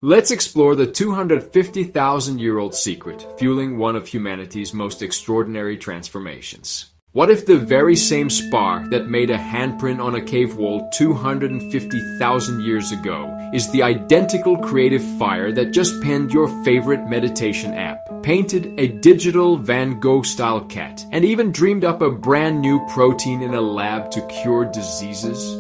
Let's explore the 250,000-year-old secret fueling one of humanity's most extraordinary transformations. What if the very same spark that made a handprint on a cave wall 250,000 years ago is the identical creative fire that just penned your favorite meditation app, painted a digital Van Gogh-style cat, and even dreamed up a brand new protein in a lab to cure diseases?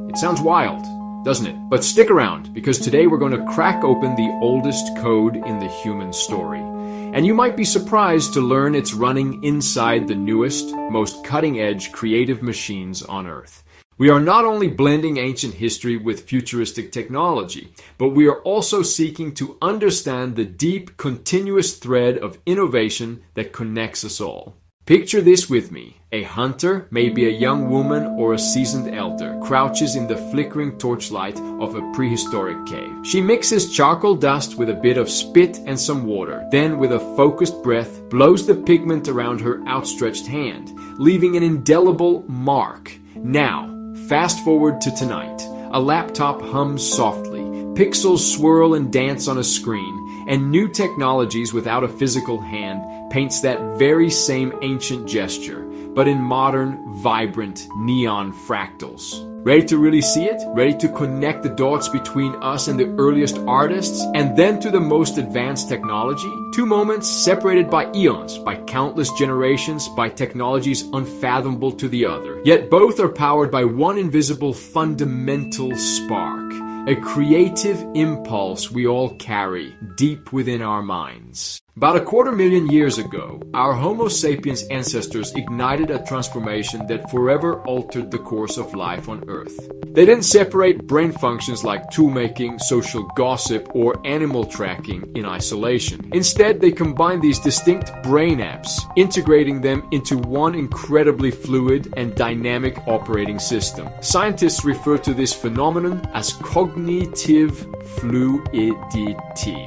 It sounds wild, doesn't it? But stick around, because today we're going to crack open the oldest code in the human story. And you might be surprised to learn it's running inside the newest, most cutting-edge creative machines on Earth. We are not only blending ancient history with futuristic technology, but we are also seeking to understand the deep, continuous thread of innovation that connects us all. Picture this with me. A hunter, maybe a young woman or a seasoned elder, crouches in the flickering torchlight of a prehistoric cave. She mixes charcoal dust with a bit of spit and some water, then with a focused breath, blows the pigment around her outstretched hand, leaving an indelible mark. Now, fast forward to tonight. A laptop hums softly, pixels swirl and dance on a screen, and new technologies without a physical hand paints that very same ancient gesture, but in modern, vibrant, neon fractals. Ready to really see it? Ready to connect the dots between us and the earliest artists, and then to the most advanced technology? Two moments separated by eons, by countless generations, by technologies unfathomable to the other. Yet both are powered by one invisible fundamental spark. A creative impulse we all carry deep within our minds. About 250,000 years ago, our Homo sapiens ancestors ignited a transformation that forever altered the course of life on Earth. They didn't separate brain functions like tool-making, social gossip, or animal tracking in isolation. Instead, they combined these distinct brain apps, integrating them into one incredibly fluid and dynamic operating system. Scientists refer to this phenomenon as cognitive fluidity.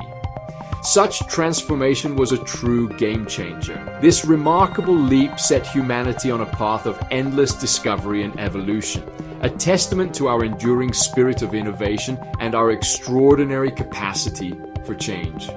Such transformation was a true game changer. This remarkable leap set humanity on a path of endless discovery and evolution, a testament to our enduring spirit of innovation and our extraordinary capacity for change.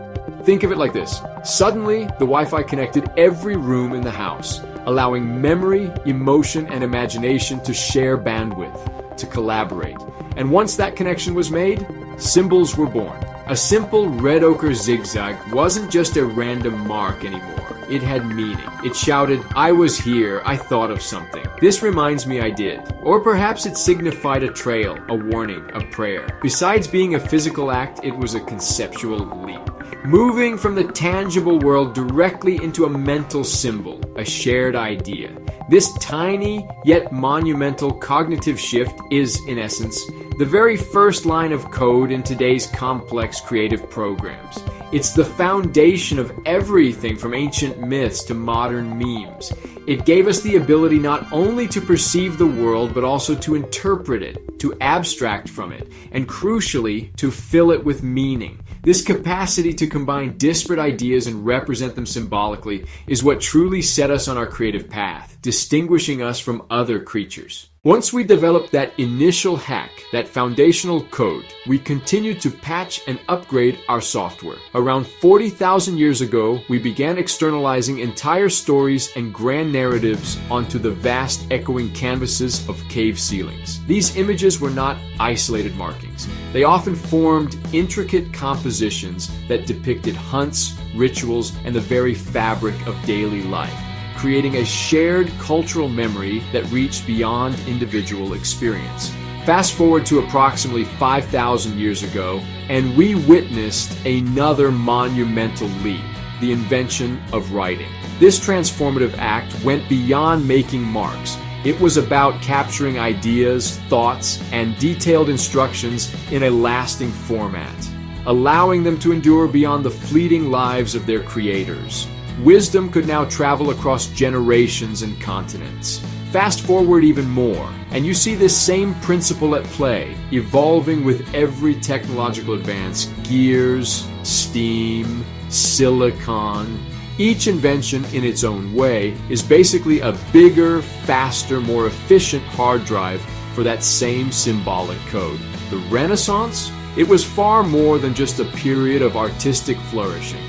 Think of it like this. Suddenly, the Wi-Fi connected every room in the house, allowing memory, emotion, and imagination to share bandwidth, to collaborate. And once that connection was made, symbols were born. A simple red ochre zigzag wasn't just a random mark anymore. It had meaning. It shouted, "I was here, I thought of something. This reminds me I did." Or perhaps it signified a trail, a warning, a prayer. Besides being a physical act, it was a conceptual leap. Moving from the tangible world directly into a mental symbol, a shared idea. This tiny yet monumental cognitive shift is, in essence, the very first line of code in today's complex creative programs. It's the foundation of everything from ancient myths to modern memes. It gave us the ability not only to perceive the world, but also to interpret it, to abstract from it, and crucially, to fill it with meaning. This capacity to combine disparate ideas and represent them symbolically is what truly set us on our creative path, distinguishing us from other creatures. Once we developed that initial hack, that foundational code, we continued to patch and upgrade our software. Around 40,000 years ago, we began externalizing entire stories and grand narratives onto the vast echoing canvases of cave ceilings. These images were not isolated markings. They often formed intricate compositions that depicted hunts, rituals, and the very fabric of daily life, creating a shared cultural memory that reached beyond individual experience. Fast forward to approximately 5,000 years ago, and we witnessed another monumental leap, the invention of writing. This transformative act went beyond making marks. It was about capturing ideas, thoughts, and detailed instructions in a lasting format, allowing them to endure beyond the fleeting lives of their creators. Wisdom could now travel across generations and continents. Fast forward even more, and you see this same principle at play, evolving with every technological advance: gears, steam, silicon. Each invention in its own way is basically a bigger, faster, more efficient hard drive for that same symbolic code. The Renaissance? it was far more than just a period of artistic flourishing.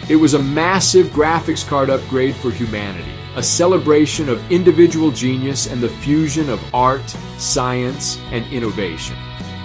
It was a massive graphics card upgrade for humanity, a celebration of individual genius and the fusion of art, science, and innovation.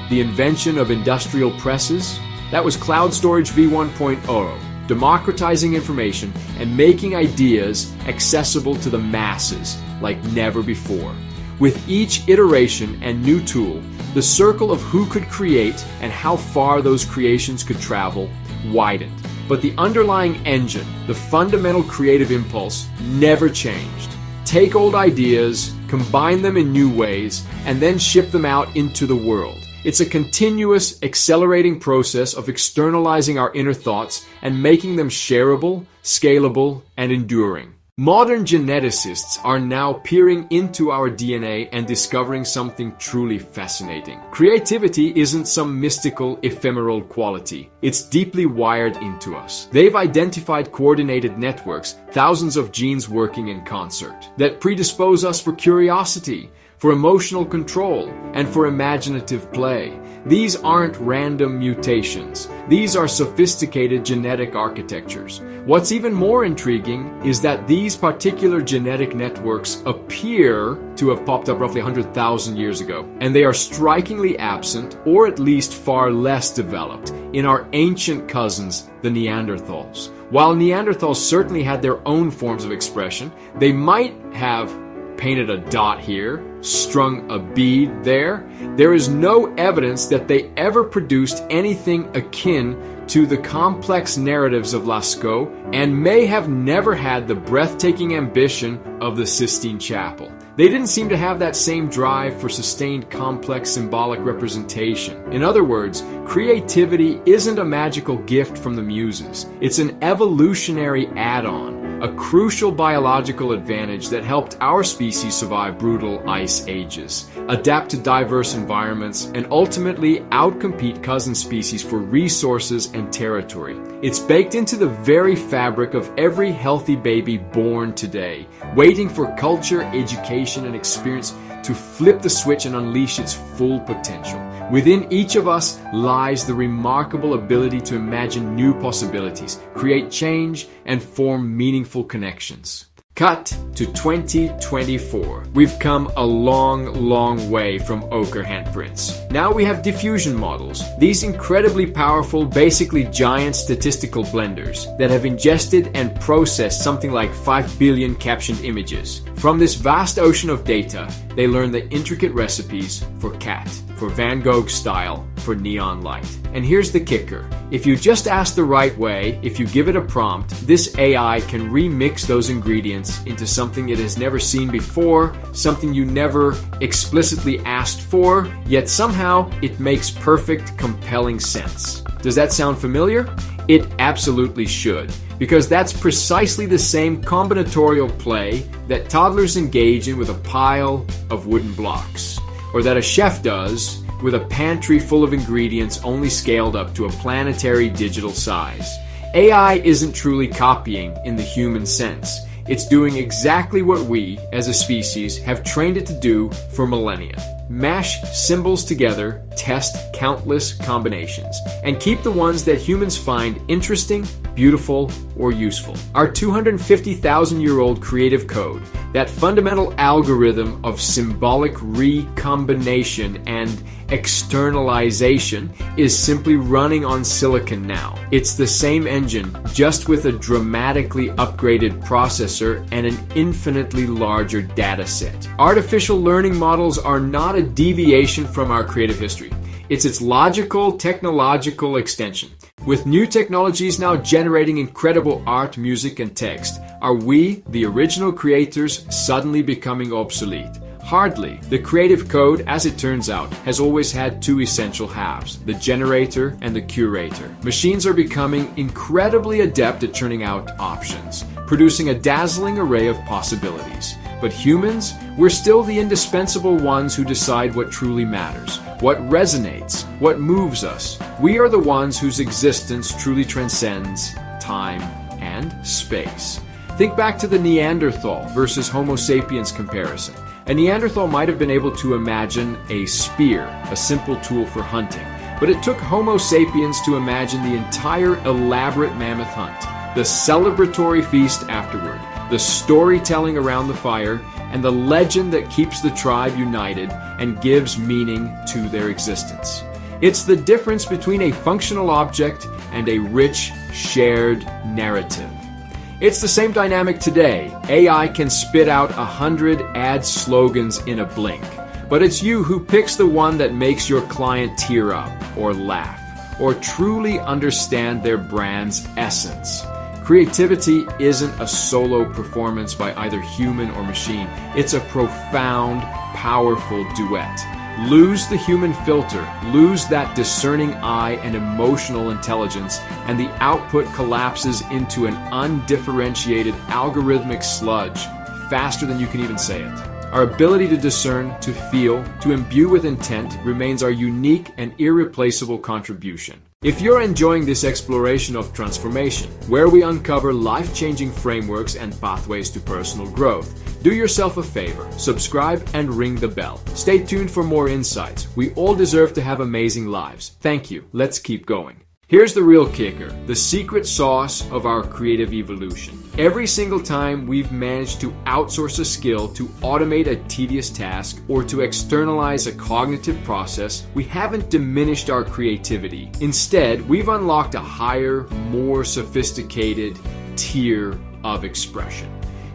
The invention of industrial presses, that was cloud storage v1.0, democratizing information and making ideas accessible to the masses like never before. With each iteration and new tool, the circle of who could create and how far those creations could travel widened. But the underlying engine, the fundamental creative impulse, never changed. Take old ideas, combine them in new ways, and then ship them out into the world. It's a continuous, accelerating process of externalizing our inner thoughts and making them shareable, scalable, and enduring. Modern geneticists are now peering into our DNA and discovering something truly fascinating. Creativity isn't some mystical, ephemeral quality. It's deeply wired into us. They've identified coordinated networks, thousands of genes working in concert, that predispose us for curiosity, for emotional control, and for imaginative play. These aren't random mutations. These are sophisticated genetic architectures. What's even more intriguing is that these particular genetic networks appear to have popped up roughly 100,000 years ago, and they are strikingly absent, or at least far less developed, in our ancient cousins, the Neanderthals. While Neanderthals certainly had their own forms of expression, they might have painted a dot here, strung a bead there. There is no evidence that they ever produced anything akin to the complex narratives of Lascaux, and may have never had the breathtaking ambition of the Sistine Chapel. They didn't seem to have that same drive for sustained complex symbolic representation. In other words, creativity isn't a magical gift from the muses. It's an evolutionary add-on, a crucial biological advantage that helped our species survive brutal ice ages, adapt to diverse environments, and ultimately outcompete cousin species for resources and territory. It's baked into the very fabric of every healthy baby born today, waiting for culture, education, and experience to flip the switch and unleash its full potential. Within each of us lies the remarkable ability to imagine new possibilities, create change, and form meaningful connections. Cut to 2024. We've come a long way from ochre handprints. Now we have diffusion models, these incredibly powerful, basically giant statistical blenders that have ingested and processed something like 5 billion captioned images. From this vast ocean of data, they learn the intricate recipes for cat, for Van Gogh style, for neon light. And here's the kicker. If you just ask the right way, if you give it a prompt, this AI can remix those ingredients into something it has never seen before, something you never explicitly asked for, yet somehow it makes perfect, compelling sense. Does that sound familiar? It absolutely should, because that's precisely the same combinatorial play that toddlers engage in with a pile of wooden blocks, or that a chef does with a pantry full of ingredients only scaled up to a planetary digital size. AI isn't truly copying in the human sense. It's doing exactly what we, as a species, have trained it to do for millennia. Mash symbols together, test countless combinations, and keep the ones that humans find interesting, beautiful, or useful. Our 250,000-year-old creative code, that fundamental algorithm of symbolic recombination and externalization, is simply running on silicon now. It's the same engine, just with a dramatically upgraded processor and an infinitely larger data set. Artificial learning models are not a deviation from our creative history. It's its logical, technological extension. With new technologies now generating incredible art, music, and text, are we, the original creators, suddenly becoming obsolete? Hardly. The creative code, as it turns out, has always had two essential halves, the generator and the curator. Machines are becoming incredibly adept at churning out options, producing a dazzling array of possibilities. But humans, we're still the indispensable ones who decide what truly matters, what resonates, what moves us. We are the ones whose existence truly transcends time and space. Think back to the Neanderthal versus Homo sapiens comparison. A Neanderthal might have been able to imagine a spear, a simple tool for hunting. But it took Homo sapiens to imagine the entire elaborate mammoth hunt, the celebratory feast afterward, the storytelling around the fire, and the legend that keeps the tribe united and gives meaning to their existence. It's the difference between a functional object and a rich, shared narrative. It's the same dynamic today. AI can spit out 100 ad slogans in a blink, but it's you who picks the one that makes your client tear up, or laugh, or truly understand their brand's essence. Creativity isn't a solo performance by either human or machine. It's a profound, powerful duet. Lose the human filter, lose that discerning eye and emotional intelligence, and the output collapses into an undifferentiated algorithmic sludge faster than you can even say it. Our ability to discern, to feel, to imbue with intent remains our unique and irreplaceable contribution. If you're enjoying this exploration of transformation, where we uncover life-changing frameworks and pathways to personal growth, do yourself a favor, subscribe and ring the bell. Stay tuned for more insights. We all deserve to have amazing lives. Thank you. Let's keep going. Here's the real kicker, the secret sauce of our creative evolution. Every single time we've managed to outsource a skill, to automate a tedious task, or to externalize a cognitive process, we haven't diminished our creativity. Instead, we've unlocked a higher, more sophisticated tier of expression.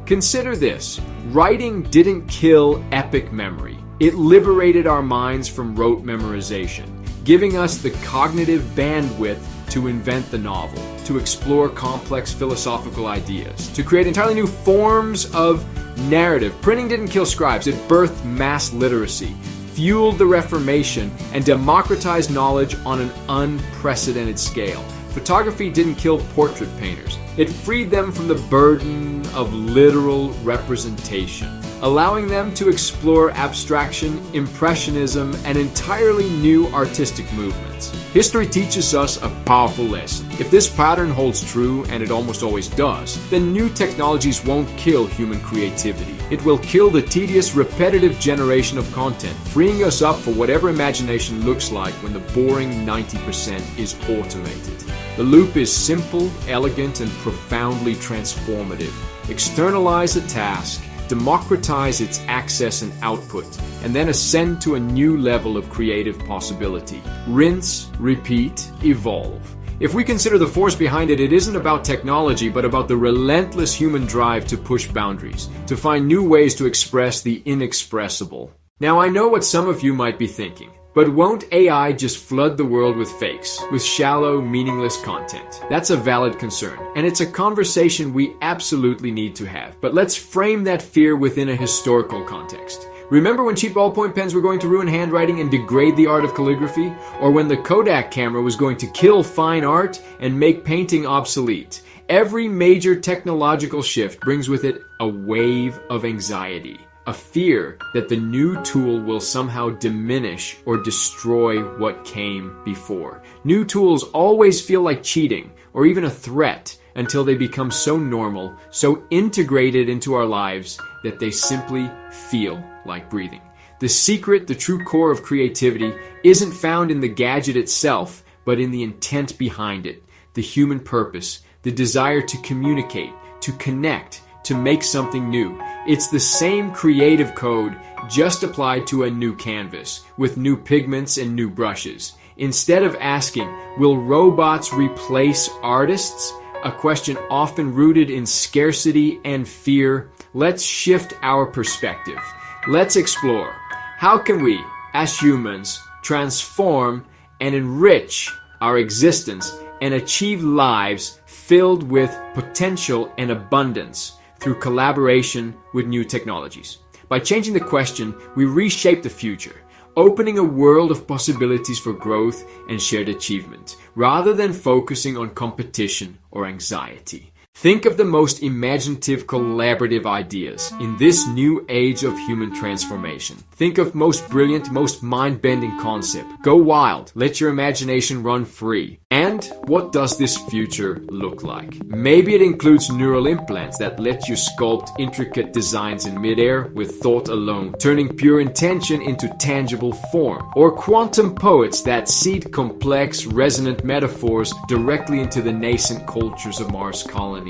Consider this, writing didn't kill epic memory. It liberated our minds from rote memorization, giving us the cognitive bandwidth to invent the novel, to explore complex philosophical ideas, to create entirely new forms of narrative. Printing didn't kill scribes, it birthed mass literacy, fueled the Reformation, and democratized knowledge on an unprecedented scale. Photography didn't kill portrait painters, it freed them from the burden of literal representation, allowing them to explore abstraction, impressionism, and entirely new artistic movements. History teaches us a powerful lesson. If this pattern holds true, and it almost always does, then new technologies won't kill human creativity. It will kill the tedious, repetitive generation of content, freeing us up for whatever imagination looks like when the boring 90% is automated. The loop is simple, elegant, and profoundly transformative. Externalize a task, democratize its access and output, and then ascend to a new level of creative possibility. Rinse, repeat, evolve. If we consider the force behind it, it isn't about technology, but about the relentless human drive to push boundaries, to find new ways to express the inexpressible. Now, I know what some of you might be thinking. But won't AI just flood the world with fakes, with shallow, meaningless content? That's a valid concern, and it's a conversation we absolutely need to have. But let's frame that fear within a historical context. Remember when cheap ballpoint pens were going to ruin handwriting and degrade the art of calligraphy? Or when the Kodak camera was going to kill fine art and make painting obsolete? Every major technological shift brings with it a wave of anxiety. A fear that the new tool will somehow diminish or destroy what came before. New tools always feel like cheating or even a threat until they become so normal, so integrated into our lives that they simply feel like breathing. The secret, the true core of creativity, isn't found in the gadget itself, but in the intent behind it, the human purpose, the desire to communicate, to connect, to make something new. It's the same creative code, just applied to a new canvas, with new pigments and new brushes. Instead of asking, will robots replace artists? A question often rooted in scarcity and fear. Let's shift our perspective. Let's explore. How can we, as humans, transform and enrich our existence and achieve lives filled with potential and abundance through collaboration with new technologies? By changing the question, we reshape the future, opening a world of possibilities for growth and shared achievement, rather than focusing on competition or anxiety. Think of the most imaginative collaborative ideas in this new age of human transformation. Think of most brilliant, most mind-bending concept. Go wild. Let your imagination run free. And what does this future look like? Maybe it includes neural implants that let you sculpt intricate designs in midair with thought alone, turning pure intention into tangible form. Or quantum poets that seed complex, resonant metaphors directly into the nascent cultures of Mars colonies,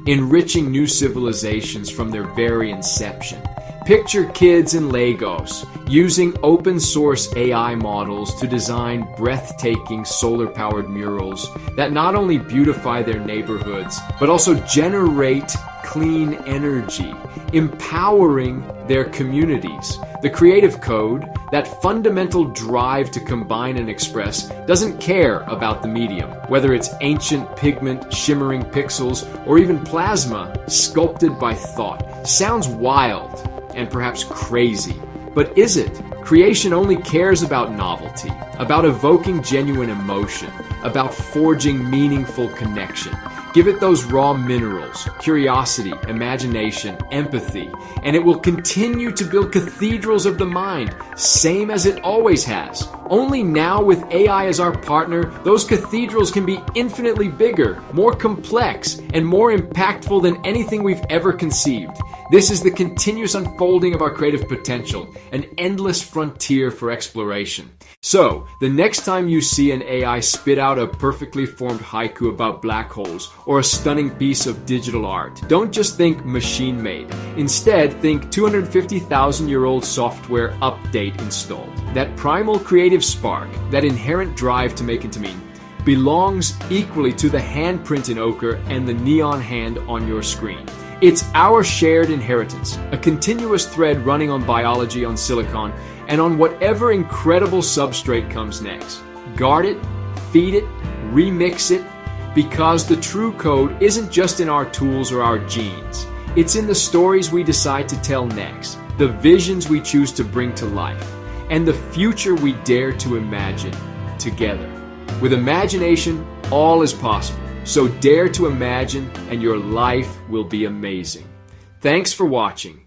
enriching new civilizations from their very inception. Picture kids in Lagos using open source AI models to design breathtaking solar-powered murals that not only beautify their neighborhoods, but also generate clean energy, empowering their communities. The creative code, that fundamental drive to combine and express, doesn't care about the medium, whether it's ancient pigment, shimmering pixels, or even plasma sculpted by thought. Sounds wild and perhaps crazy, but is it? Creation only cares about novelty, about evoking genuine emotion, about forging meaningful connection. Give it those raw minerals, curiosity, imagination, empathy, and it will continue to build cathedrals of the mind, same as it always has. Only now, with AI as our partner, those cathedrals can be infinitely bigger, more complex, and more impactful than anything we've ever conceived. This is the continuous unfolding of our creative potential, an endless frontier for exploration. So, the next time you see an AI spit out a perfectly formed haiku about black holes or a stunning piece of digital art, don't just think machine-made. Instead, think 250,000-year-old software update installed. That primal creative spark, that inherent drive to make into meaning, belongs equally to the handprint in ochre and the neon hand on your screen. It's our shared inheritance, a continuous thread running on biology, on silicon, and on whatever incredible substrate comes next. Guard it, feed it, remix it, because the true code isn't just in our tools or our genes. It's in the stories we decide to tell next, the visions we choose to bring to life, and the future we dare to imagine together. With imagination, all is possible. So dare to imagine, and your life will be amazing. Thanks for watching.